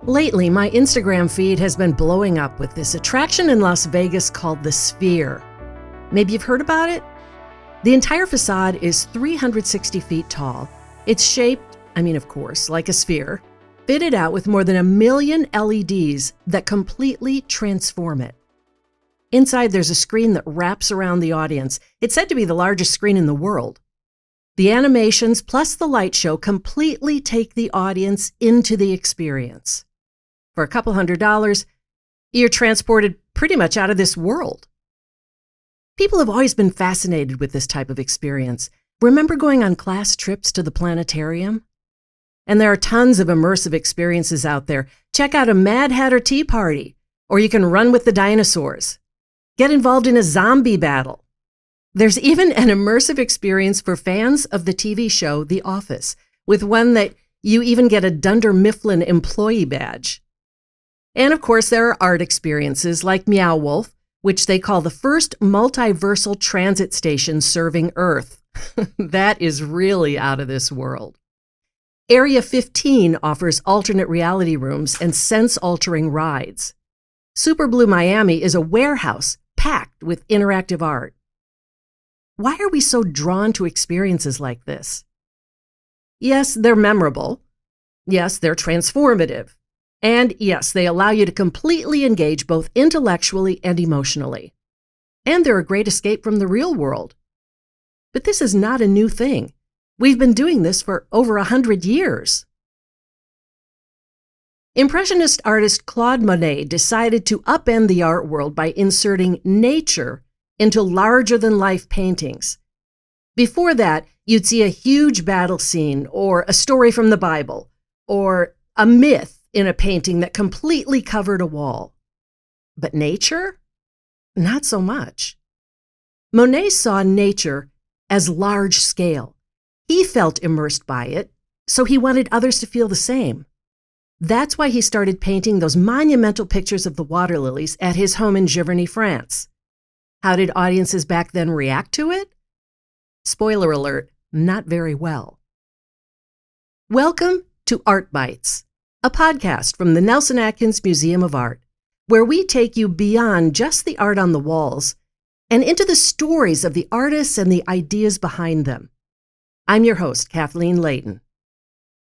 Lately, my Instagram feed has been blowing up with this attraction in Las Vegas called the Sphere. Maybe you've heard about it? The entire facade is 360 feet tall. It's shaped, of course, like a sphere, fitted out with more than 1 million LEDs that completely transform it. Inside, there's a screen that wraps around the audience. It's said to be the largest screen in the world. The animations plus the light show completely take the audience into the experience. For a couple $100, you're transported pretty much out of this world. People have always been fascinated with this type of experience. Remember going on class trips to the planetarium? And there are tons of immersive experiences out there. Check out a Mad Hatter Tea Party, or you can run with the dinosaurs. Get involved in a zombie battle. There's even an immersive experience for fans of the TV show The Office, with one that you even get a Dunder Mifflin employee badge. And of course, there are art experiences like Meow Wolf, which they call the first multiversal transit station serving Earth. That is really out of this world. Area 15 offers alternate reality rooms and sense-altering rides. Super Blue Miami is a warehouse packed with interactive art. Why are we so drawn to experiences like this? Yes, they're memorable. Yes, they're transformative. And yes, they allow you to completely engage both intellectually and emotionally. And they're a great escape from the real world. But this is not a new thing. We've been doing this for over 100 years. Impressionist artist Claude Monet decided to upend the art world by inserting nature into larger-than-life paintings. Before that, you'd see a huge battle scene or a story from the Bible or a myth in a painting that completely covered a wall. But nature? Not so much. Monet saw nature as large scale. He felt immersed by it, so he wanted others to feel the same. That's why he started painting those monumental pictures of the water lilies at his home in Giverny, France. How did audiences back then react to it? Spoiler alert, not very well. Welcome to Art Bytes, a podcast from the Nelson-Atkins Museum of Art, where we take you beyond just the art on the walls and into the stories of the artists and the ideas behind them. I'm your host, Kathleen Layton.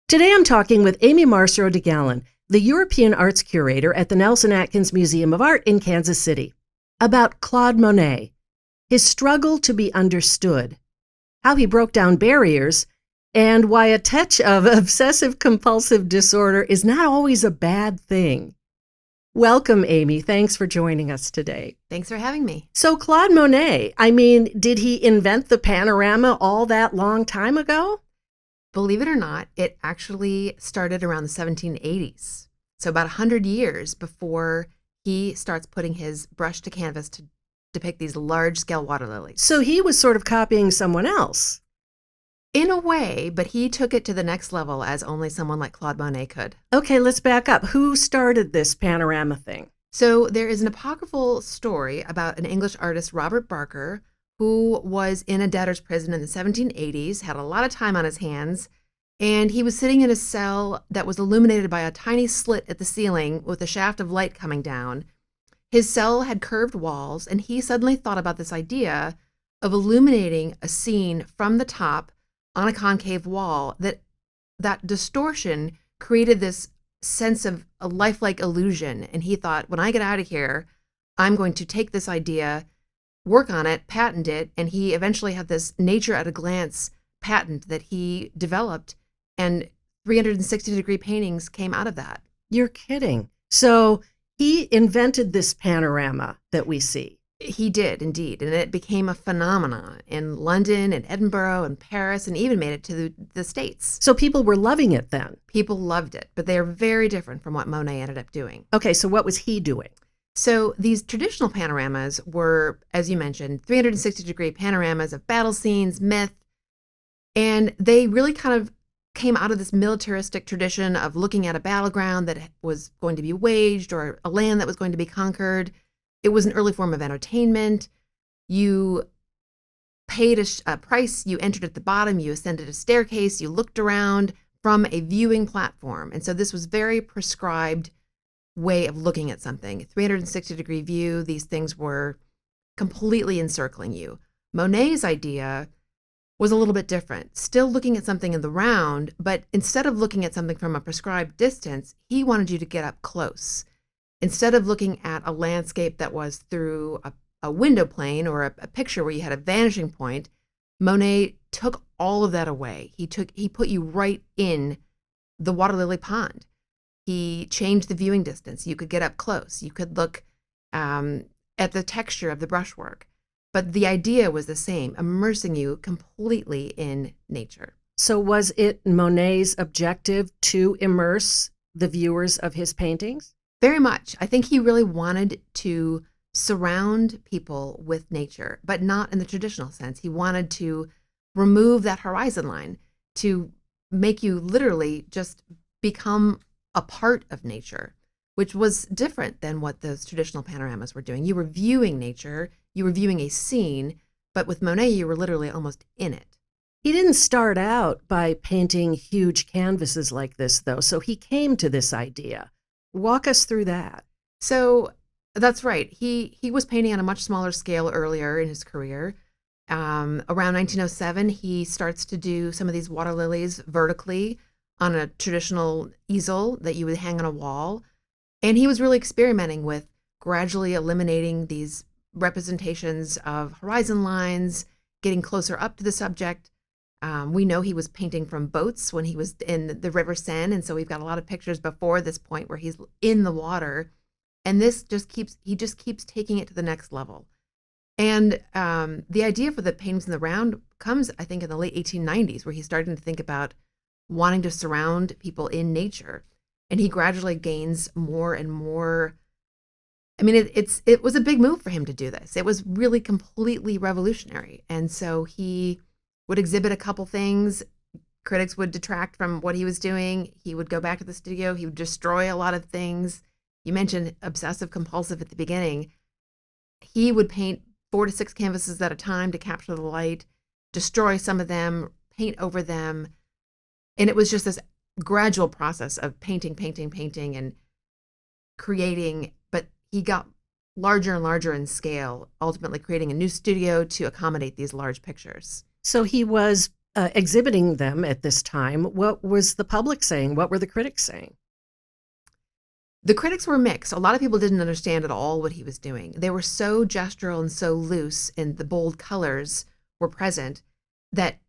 Today I'm talking with Aimee Marcereau DeGalan, the European Arts Curator at the Nelson-Atkins Museum of Art in Kansas City, about Claude Monet, his struggle to be understood, how he broke down barriers, and why a touch of obsessive-compulsive disorder is not always a bad thing. Welcome, Aimee. Thanks for joining us today. Thanks for having me. So Claude Monet, did he invent the panorama all that long time ago? Believe it or not, it actually started around the 1780s. So about 100 years before he starts putting his brush to canvas to depict these large-scale water lilies. So he was sort of copying someone else. In a way, but he took it to the next level as only someone like Claude Monet could. Okay, let's back up. Who started this panorama thing? So there is an apocryphal story about an English artist, Robert Barker, who was in a debtor's prison in the 1780s, had a lot of time on his hands, and he was sitting in a cell that was illuminated by a tiny slit at the ceiling with a shaft of light coming down. His cell had curved walls, and he suddenly thought about this idea of illuminating a scene from the top on a concave wall. That distortion created this sense of a lifelike illusion. And he thought, when I get out of here, I'm going to take this idea, work on it, patent it. And he eventually had this nature at a glance patent that he developed, and 360-degree paintings came out of that. You're kidding. So he invented this panorama that we see. He did, indeed, and it became a phenomenon in London and Edinburgh and Paris, and even made it to the States. So people were loving it then? People loved it, but they are very different from what Monet ended up doing. Okay, so what was he doing? So these traditional panoramas were, as you mentioned, 360-degree panoramas of battle scenes, myth, and they really kind of came out of this militaristic tradition of looking at a battleground that was going to be waged or a land that was going to be conquered. It was an early form of entertainment. You paid a price, you entered at the bottom, you ascended a staircase, you looked around, from a viewing platform. And so this was very prescribed way of looking at something. 360-degree view, these things were completely encircling you. Monet's idea was a little bit different, still looking at something in the round, but instead of looking at something from a prescribed distance, he wanted you to get up close. Instead of looking at a landscape that was through a window plane or a picture where you had a vanishing point, Monet took all of that away. He put you right in the water lily pond. He changed the viewing distance. You could get up close. You could look at the texture of the brushwork. But the idea was the same, immersing you completely in nature. So was it Monet's objective to immerse the viewers of his paintings? Very much. I think he really wanted to surround people with nature, but not in the traditional sense. He wanted to remove that horizon line, to make you literally just become a part of nature, which was different than what those traditional panoramas were doing. You were viewing nature, you were viewing a scene, but with Monet, you were literally almost in it. He didn't start out by painting huge canvases like this, though, so he came to this idea. Walk us through that. So that's right. He was painting on a much smaller scale earlier in his career. Around 1907, he starts to do some of these water lilies vertically on a traditional easel that you would hang on a wall. And he was really experimenting with gradually eliminating these representations of horizon lines, getting closer up to the subject. We know he was painting from boats when he was in the River Seine, and so we've got a lot of pictures before this point where he's in the water, and he just keeps taking it to the next level. And the idea for the paintings in the round comes, I think, in the late 1890s, where he's starting to think about wanting to surround people in nature, and he gradually gains more and more. I mean, it was a big move for him to do this. It was really completely revolutionary, and so he would exhibit a couple things. Critics would detract from what he was doing. He would go back to the studio. He would destroy a lot of things. You mentioned obsessive compulsive at the beginning. He would paint 4 to 6 canvases at a time to capture the light, destroy some of them, paint over them. And it was just this gradual process of painting, and creating. But he got larger and larger in scale, ultimately creating a new studio to accommodate these large pictures. So he was exhibiting them at this time. What was the public saying? What were the critics saying? The critics were mixed. A lot of people didn't understand at all what he was doing. They were so gestural and so loose, and the bold colors were present, that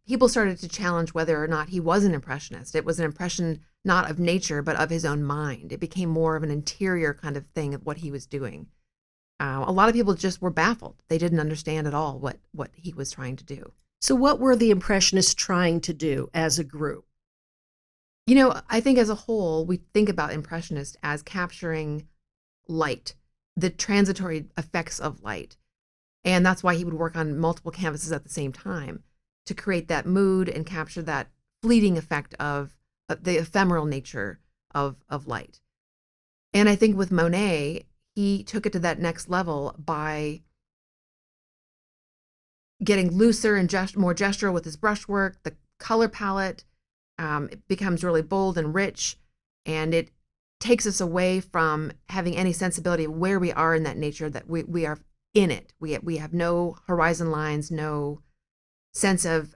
people started to challenge whether or not he was an impressionist. It was an impression not of nature, but of his own mind. It became more of an interior kind of thing of what he was doing. A lot of people just were baffled. They didn't understand at all what he was trying to do. So what were the Impressionists trying to do as a group? You know, I think as a whole, we think about Impressionists as capturing light, the transitory effects of light. And that's why he would work on multiple canvases at the same time to create that mood and capture that fleeting effect of the ephemeral nature of light. And I think with Monet, he took it to that next level by getting looser and more gestural with his brushwork. The color palette it becomes really bold and rich, and it takes us away from having any sensibility of where we are in that nature, that we are in it. We have no horizon lines, no sense of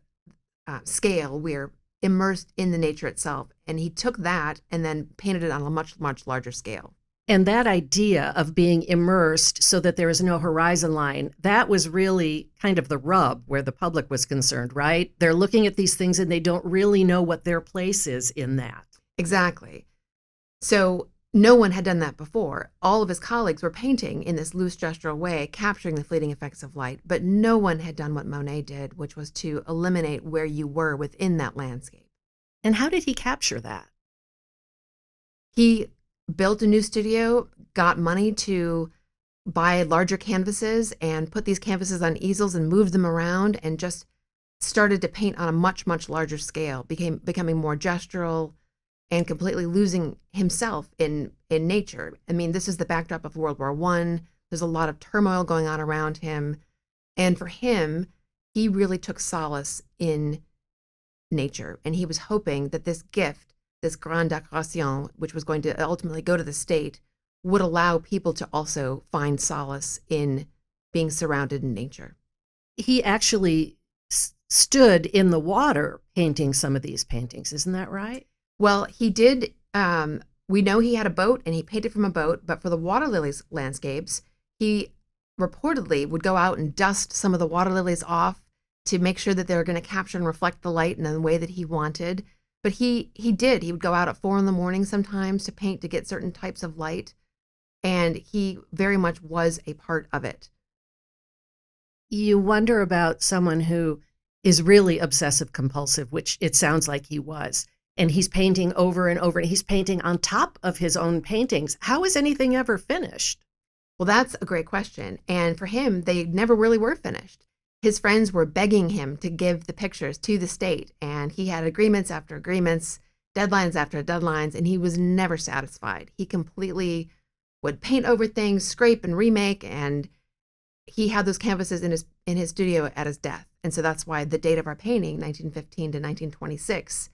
scale. We're immersed in the nature itself. And he took that and then painted it on a much, much larger scale. And that idea of being immersed so that there is no horizon line, that was really kind of the rub where the public was concerned, right? They're looking at these things and they don't really know what their place is in that. Exactly. So no one had done that before. All of his colleagues were painting in this loose gestural way, capturing the fleeting effects of light, but no one had done what Monet did, which was to eliminate where you were within that landscape. And how did he capture that? He built a new studio, got money to buy larger canvases and put these canvases on easels and moved them around, and just started to paint on a much, much larger scale, becoming more gestural and completely losing himself in nature. I mean, this is the backdrop of World War I. There's a lot of turmoil going on around him. And for him, he really took solace in nature. And he was hoping that this gift, this grande décoration, which was going to ultimately go to the state, would allow people to also find solace in being surrounded in nature. He actually stood in the water painting some of these paintings. Isn't that right? Well, he did. We know he had a boat and he painted from a boat, but for the water lilies landscapes, he reportedly would go out and dust some of the water lilies off to make sure that they were going to capture and reflect the light in the way that he wanted. But he did. He would go out at 4 a.m. sometimes to paint to get certain types of light. And he very much was a part of it. You wonder about someone who is really obsessive compulsive, which it sounds like he was. And he's painting over and over, and he's painting on top of his own paintings. How is anything ever finished? Well, that's a great question. And for him, they never really were finished. His friends were begging him to give the pictures to the state, and he had agreements after agreements, deadlines after deadlines, and he was never satisfied. He completely would paint over things, scrape and remake, and he had those canvases in his studio at his death. And so that's why the date of our painting, 1915 to 1926,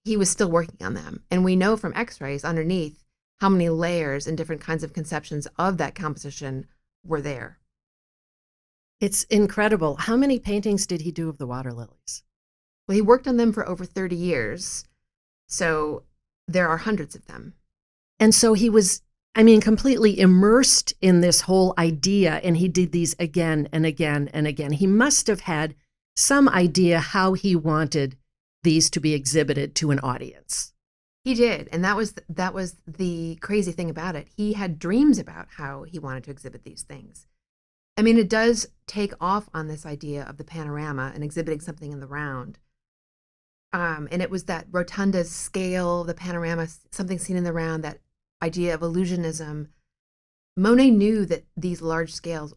he was still working on them. And we know from x-rays underneath how many layers and different kinds of conceptions of that composition were there. It's incredible. How many paintings did he do of the water lilies? Well, he worked on them for over 30 years. So there are hundreds of them. And so he was, completely immersed in this whole idea, and he did these again and again and again. He must have had some idea how he wanted these to be exhibited to an audience. He did, and that was the crazy thing about it. He had dreams about how he wanted to exhibit these things. It does take off on this idea of the panorama and exhibiting something in the round. And it was that rotunda scale, the panorama, something seen in the round, that idea of illusionism. Monet knew that these large-scale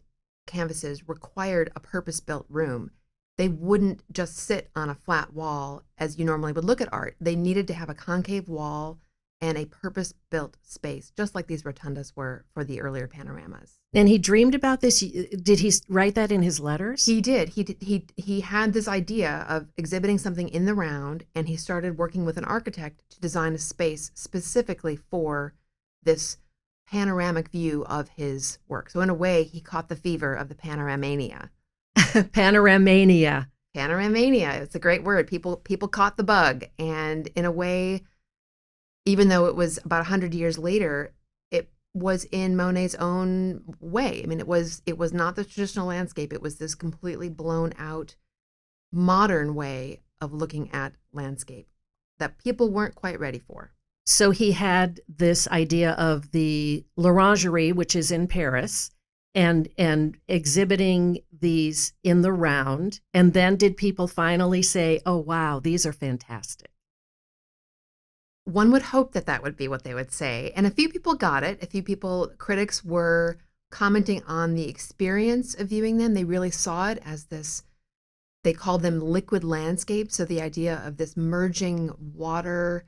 canvases required a purpose-built room. They wouldn't just sit on a flat wall as you normally would look at art. They needed to have a concave wall and a purpose-built space, just like these rotundas were for the earlier panoramas. And he dreamed about this. Did he write that in his letters? He did. He had this idea of exhibiting something in the round, and he started working with an architect to design a space specifically for this panoramic view of his work. So in a way, he caught the fever of the panoramania. Panoramania. Panoramania. It's a great word. People caught the bug. And in a way, even though it was about 100 years later, it was in Monet's own way. It was not the traditional landscape. It was this completely blown out modern way of looking at landscape that people weren't quite ready for. So he had this idea of the L'Orangerie, which is in Paris, and exhibiting these in the round. And then did people finally say, oh, wow, these are fantastic? One would hope that would be what they would say. And a few people got it. Critics were commenting on the experience of viewing them. They really saw it as this, they called them liquid landscapes. So the idea of this merging water,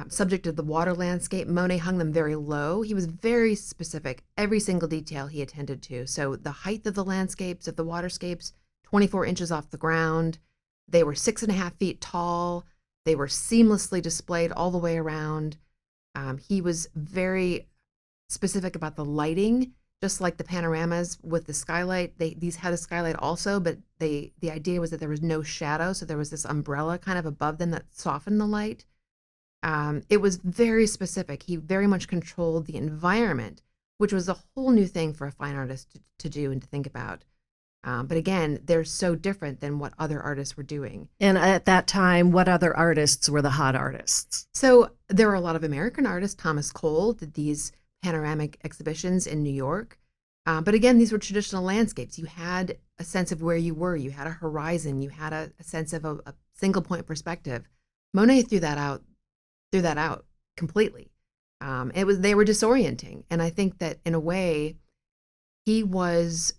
subject of the water landscape. Monet hung them very low. He was very specific, every single detail he attended to. So the height of the landscapes, of the waterscapes, 24 inches off the ground. They were 6.5 feet tall. They were seamlessly displayed all the way around. He was very specific about the lighting, just like the panoramas with the skylight. These had a skylight also, but the idea was that there was no shadow, so there was this umbrella kind of above them that softened the light. It was very specific. He very much controlled the environment, which was a whole new thing for a fine artist to do and to think about. But again, they're so different than what other artists were doing. And at that time, what other artists were the hot artists? So there were a lot of American artists. Thomas Cole did these panoramic exhibitions in New York. But again, these were traditional landscapes. You had a sense of where you were. You had a horizon. You had a sense of a single point perspective. Monet threw that out completely. They were disorienting. And I think that in a way, he was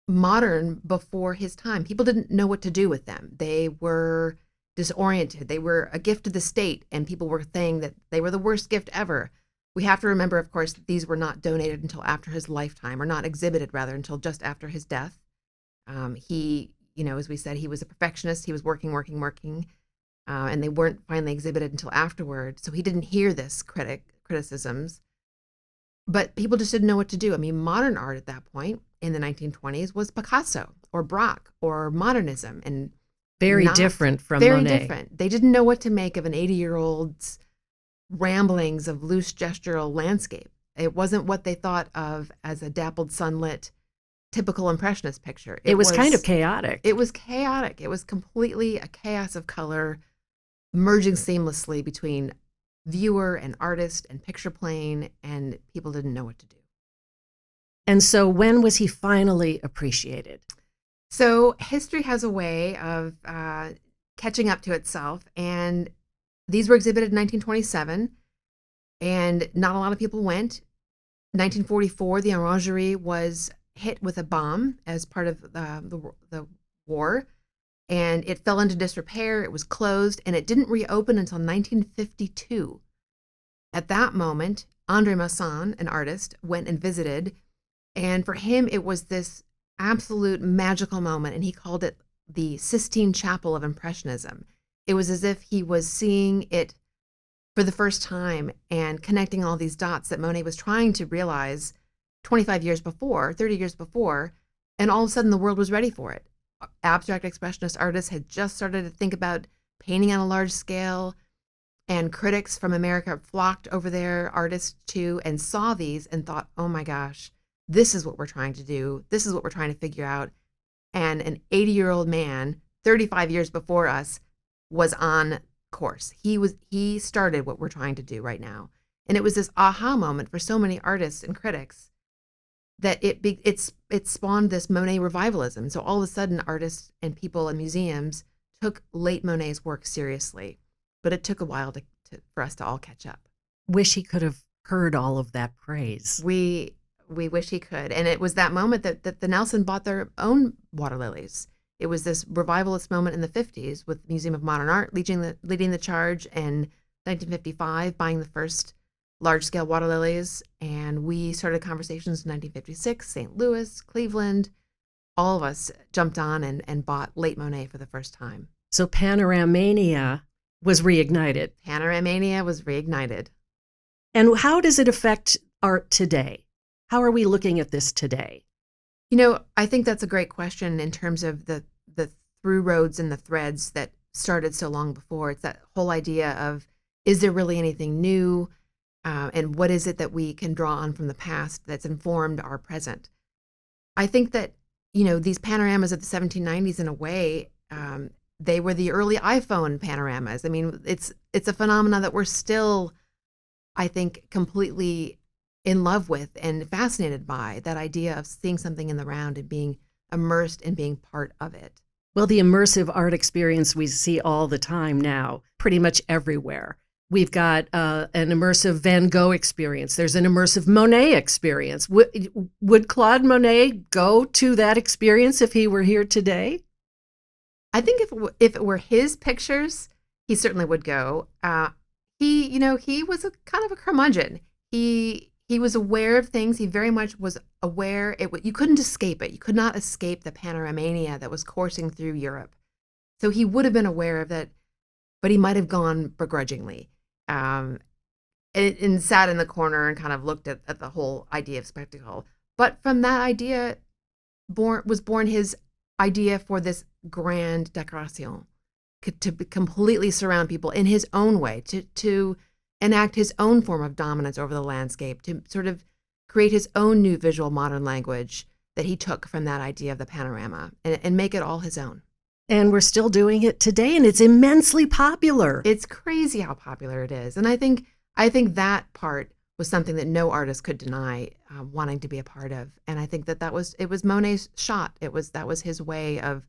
modern before his time. People didn't know what to do with them. They were disoriented. They were a gift to the state, and people were saying that they were the worst gift ever. We have to remember, of course, that these were not donated until after his lifetime, or not exhibited rather until just after his death. He as we said, he was a perfectionist. He was working, and they weren't finally exhibited until afterward. So he didn't hear this criticisms, but people just didn't know what to do. I mean, modern art at that point in the 1920s was Picasso or Braque or modernism, and very different from very Monet. different. They didn't know what to make of an 80-year-old's ramblings of loose gestural landscape. It wasn't what they thought of as a dappled sunlit typical impressionist picture. It was kind of chaotic. It was chaotic. It was completely a chaos of color merging seamlessly between viewer and artist and picture plane, and people didn't know what to do. And so when was he finally appreciated? So history has a way of catching up to itself, and these were exhibited in 1927, and not a lot of people went. 1944, the Orangerie was hit with a bomb as part of the war, and it fell into disrepair. It was closed, and it didn't reopen until 1952. At that moment, André Masson, an artist, went and visited, and for him, it was this absolute magical moment, and he called it the Sistine Chapel of Impressionism. It was as if he was seeing it for the first time and connecting all these dots that Monet was trying to realize 25 years before, 30 years before, and all of a sudden the world was ready for it. Abstract expressionist artists had just started to think about painting on a large scale, and critics from America flocked over there, artists too, and saw these and thought, oh my gosh, this is what we're trying to do. This is what we're trying to figure out. And an 80-year-old man, 35 years before us, was on course. He started what we're trying to do right now. And it was this aha moment for so many artists and critics that it spawned this Monet revivalism. So all of a sudden, artists and people and museums took late Monet's work seriously. But it took a while for us to all catch up. Wish he could have heard all of that praise. We wish he could. And it was that moment that the Nelson bought their own water lilies. It was this revivalist moment in the 50s with Museum of Modern Art leading the charge, and 1955 buying the first large-scale water lilies. And we started conversations in 1956, St. Louis, Cleveland. All of us jumped on and bought late Monet for the first time. So Panoramania was reignited. Panoramania was reignited. And how does it affect art today? How are we looking at this today? I think that's a great question in terms of the through roads and the threads that started so long before. It's that whole idea of, is there really anything new? And what is it that we can draw on from the past that's informed our present? I think that, these panoramas of the 1790s, in a way, they were the early iPhone panoramas. I mean, it's a phenomenon that we're still, I think, completely in love with and fascinated by, that idea of seeing something in the round and being immersed and being part of it. Well, the immersive art experience we see all the time now, pretty much everywhere. We've got an immersive Van Gogh experience. There's an immersive Monet experience. Would Claude Monet go to that experience if he were here today? I think if it were his pictures, he certainly would go. He was a kind of a curmudgeon. He was aware of things. He very much was aware. You couldn't escape it. You could not escape the panoramania that was coursing through Europe. So he would have been aware of it, but he might have gone begrudgingly, and sat in the corner and kind of looked at the whole idea of spectacle. But from that idea was born his idea for this grand decoration, to completely surround people in his own way, to enact his own form of dominance over the landscape, to sort of create his own new visual modern language that he took from that idea of the panorama and make it all his own. And we're still doing it today, and it's immensely popular. It's crazy how popular it is. And I think that part was something that no artist could deny wanting to be a part of. And I think it was Monet's shot. That was his way of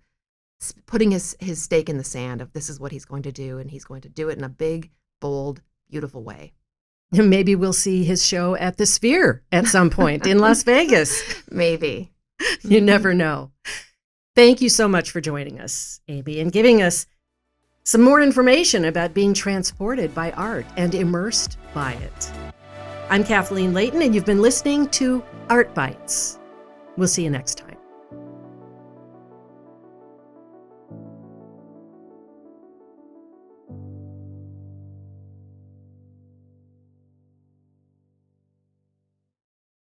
putting his stake in the sand of, this is what he's going to do, and he's going to do it in a big, bold, beautiful way. Maybe we'll see his show at the Sphere at some point in Las Vegas. Maybe. You never know. Thank you so much for joining us, Aimee, and giving us some more information about being transported by art and immersed by it. I'm Kathleen Layton, and you've been listening to Art Bytes. We'll see you next time.